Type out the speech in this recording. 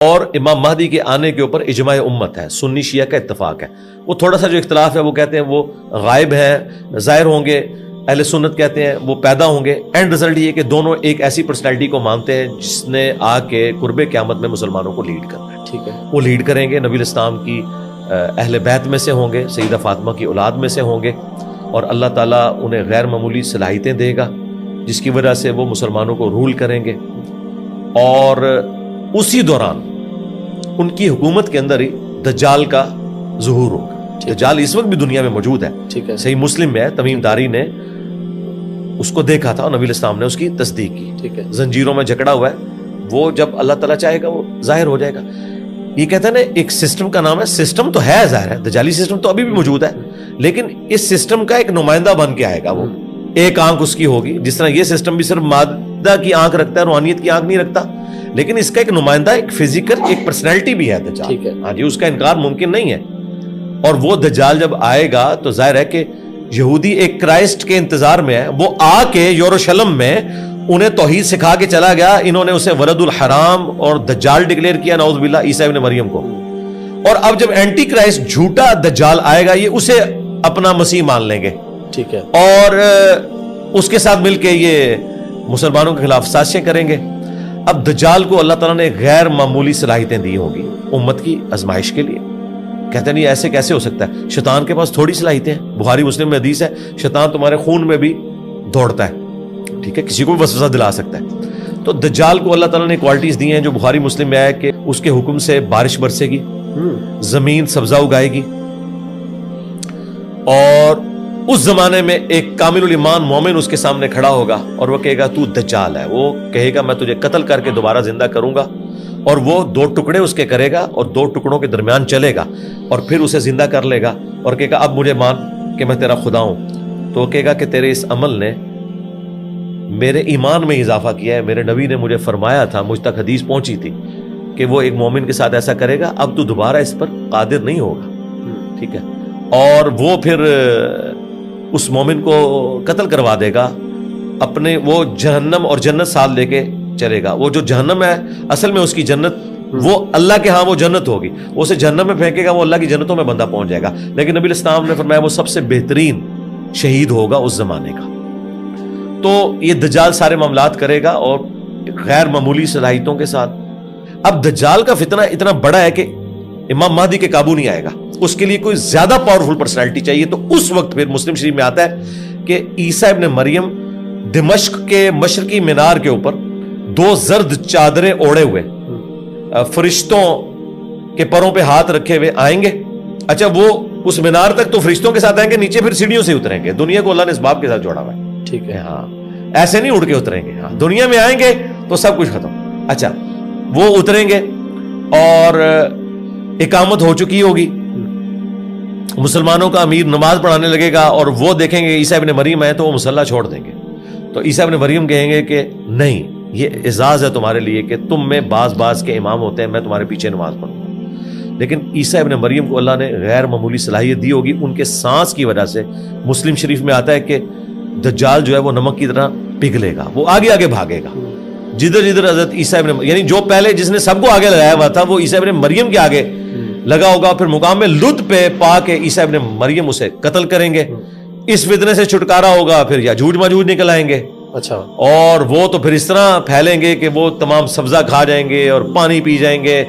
اور امام مہدی کے آنے کے اوپر اجماع امت ہے، سنی شیعہ کا اتفاق ہے۔ وہ تھوڑا سا جو اختلاف ہے وہ کہتے ہیں وہ غائب ہیں، ظاہر ہوں گے، اہل سنت کہتے ہیں وہ پیدا ہوں گے۔ اینڈ رزلٹ یہ کہ دونوں ایک ایسی پرسنالٹی کو مانتے ہیں جس نے آ کے قرب قیامت میں مسلمانوں کو لیڈ کرنا ہے۔ ٹھیک ہے، وہ لیڈ کریں گے، نبی الاسلام کی اہل بیت میں سے ہوں گے، سیدہ فاطمہ کی اولاد میں سے ہوں گے، اور اللہ تعالیٰ انہیں غیر معمولی صلاحیتیں دے گا جس کی وجہ سے وہ مسلمانوں کو رول کریں گے، اور اسی دوران ان کی حکومت کے اندر ہی دجال کا ظہور ہوگا۔ دجال اس وقت بھی دنیا میں موجود ہے، ٹھیک ہے، صحیح مسلم میں ہے، تمیم داری نے اس کو دیکھا تھا اور نبی الاسلام نے اس کی تصدیق کی۔ ٹھیک ہے، زنجیروں میں جکڑا ہوا ہے، وہ جب اللہ تعالیٰ چاہے گا وہ ظاہر ہو جائے گا۔ یہ کہتے ہیں نا ایک سسٹم کا نام ہے، سسٹم تو ہے ظاہر ہے، دجالی سسٹم تو ابھی بھی موجود ہے، لیکن اس سسٹم کا ایک نمائندہ بن کے آئے گا وہ، ایک آنکھ اس کی ہوگی، جس طرح یہ سسٹم بھی صرف مادہ کی آنکھ رکھتا ہے، روحانیت کی آنکھ نہیں رکھتا، لیکن اس کا ایک نمائندہ، ایک فزیکل، ایک پرسنالٹی بھی ہے دجال۔ ٹھیک ہے، ہاں جی، اس کا انکار ممکن نہیں ہے۔ اور وہ دجال جب آئے گا تو ظاہر ہے کہ یہودی ایک کرائسٹ کے انتظار میں ہے، وہ آ کے یروشلم میں انہیں توحید سکھا کے چلا گیا، انہوں نے اسے ولد الحرام اور دجال ڈکلیئر کیا، نعوذ باللہ، عیسیٰ ابن مریم کو۔ اور اب جب اینٹی کرائسٹ جھوٹا دجال آئے گا، یہ اسے اپنا مسیح مان لیں گے، ٹھیک ہے، اور اس کے ساتھ مل کے یہ مسلمانوں کے خلاف سازشیں کریں گے۔ اب دجال کو اللہ تعالیٰ نے غیر معمولی صلاحیتیں دی ہوں گی امت کی آزمائش کے لیے۔ کہتے ہیں نہیں ایسے کیسے ہو سکتا ہے، شیطان کے پاس تھوڑی صلاحیتیں ہیں، بخاری مسلم میں حدیث ہے شیطان تمہارے خون میں بھی دوڑتا ہے، ٹھیک ہے، کسی کو بھی وسوسہ دلا سکتا ہے۔ تو دجال کو اللہ تعالیٰ نے کوالٹیز دی ہیں جو بخاری مسلم میں ہے کہ اس کے حکم سے بارش برسے گی، زمین سبزہ اگائے گی، اور اس زمانے میں ایک کامل الایمان مومن اس کے سامنے کھڑا ہوگا اور وہ کہے گا تو دجال ہے، وہ کہے گا میں تجھے قتل کر کے دوبارہ زندہ کروں گا، اور وہ 2 ٹکڑے اس کے کرے گا اور 2 ٹکڑوں کے درمیان چلے گا اور پھر اسے زندہ کر لے گا اور کہے گا اب مجھے مان کہ میں تیرا خدا ہوں۔ تو وہ کہے گا کہ تیرے اس عمل نے میرے ایمان میں اضافہ کیا ہے، میرے نبی نے مجھے فرمایا تھا، مجھ تک حدیث پہنچی تھی کہ وہ ایک مومن کے ساتھ ایسا کرے گا، اب تو دوبارہ اس پر قادر نہیں ہوگا، ٹھیک ہے، اور وہ پھر اس مومن کو قتل کروا دے گا، اپنے وہ جہنم اور جنت ساتھ لے کے چلے گا۔ وہ جو جہنم ہے اصل میں اس کی جنت، وہ اللہ کے ہاں وہ جنت ہوگی، وہ اسے جہنم میں پھینکے گا، وہ اللہ کی جنتوں میں بندہ پہنچ جائے گا، لیکن نبی الاسلام نے فرمایا وہ سب سے بہترین شہید ہوگا اس زمانے کا۔ تو یہ دجال سارے معاملات کرے گا اور غیر معمولی صلاحیتوں کے ساتھ۔ اب دجال کا فتنہ اتنا بڑا ہے کہ امام مہدی کے قابو نہیں آئے گا، اس کے لیے کوئی زیادہ پاورفل پرسنالٹی چاہیے۔ تو اس وقت پھر مسلم شریف میں آتا ہے کہ عیسیٰ ابن مریم دمشق کے مشرقی مینار کے اوپر 2 زرد چادریں اوڑے ہوئے فرشتوں کے پروں پہ ہاتھ رکھے ہوئے آئیں گے۔ اچھا، وہ اس مینار تک تو فرشتوں کے ساتھ آئیں گے، نیچے پھر سیڑھیوں سے اتریں گے۔ دنیا کو اللہ نے اس باب کے ساتھ جوڑا ہوا ہے، ٹھیک ہے، ہاں، ایسے نہیں اڑ کے اتریں گے، ہاں، دنیا میں آئیں گے تو سب کچھ ختم۔ اچھا، وہ اتریں گے اور اقامت ہو چکی ہوگی، مسلمانوں کا امیر نماز پڑھانے لگے گا اور وہ دیکھیں گے عیسیٰ ابن مریم ہے تو وہ مصلی چھوڑ دیں گے۔ تو عیسیٰ ابن مریم کہیں گے کہ نہیں، یہ اعزاز ہے تمہارے لیے کہ تم میں بعض کے امام ہوتے ہیں، میں تمہارے پیچھے نماز پڑھوں گا۔ لیکن عیسیٰ ابن مریم کو اللہ نے غیر معمولی صلاحیت دی ہوگی، ان کے سانس کی وجہ سے۔ مسلم شریف میں آتا ہے کہ دجال جو ہے وہ نمک کی طرح پگھلے گا، وہ آگے آگے بھاگے گا، جدھر جدھر حضرت عیسیٰ ابن، یعنی جو پہلے جس نے سب کو آگے لگایا ہوا تھا وہ عیسیٰ ابن مریم کے آگے لگا ہوگا، پھر مقام میں لد پہ پا کے عیسیٰ ابن مریم اسے قتل کریں گے۔ اس فتنے سے چھٹکارا ہوگا، پھر یاجوج ماجوج نکل آئیں گے، اچھا، اور وہ تو پھر اس طرح پھیلیں گے کہ وہ تمام سبزہ کھا جائیں گے اور پانی پی جائیں گے۔